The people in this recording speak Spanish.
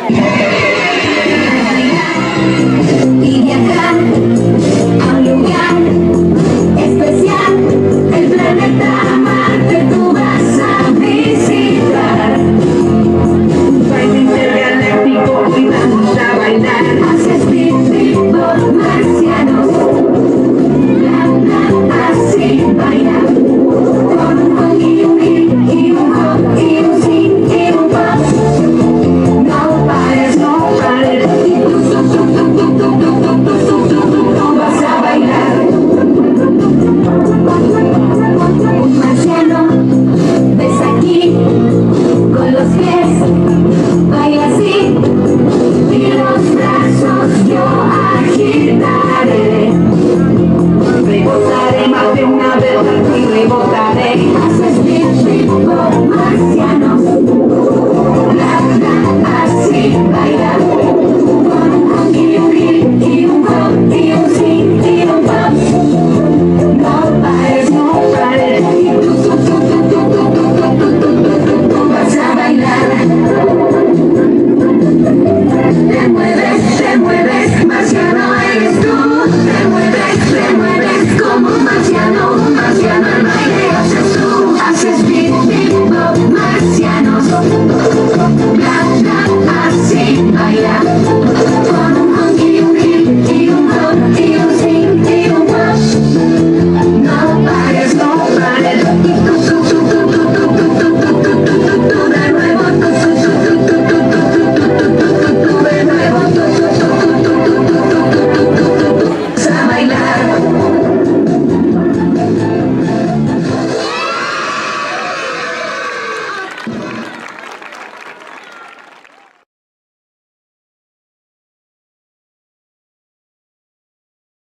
Y viajar a un lugar especial, el planeta Marte tú vas a visitar. Un baile intergaláctico y vamos a bailar. Haces beatbox marcianos, bla bla, así baila. Con un rock y un hip y un hop y un swing y un pop. No pares, no pares. Tú vas a bailar. Un marciano, ves aquí, con los pies, baila así, y los brazos yo agitaré. Rebotaré más de una vez y rebotaré. Haces beatbox marcianos, bla bla, así baila. Con un rock y un hip y un hop y un swing y un pop. No pares, no pares. Tú vas a bailar. Te mueves, marciano eres tú. Te mueves como un marciano el baile haces tú. Haces beatbox marcianos, bla bla, así baila. Con un honk y un hip y un hop y un swing y un pop. No pares, no pares.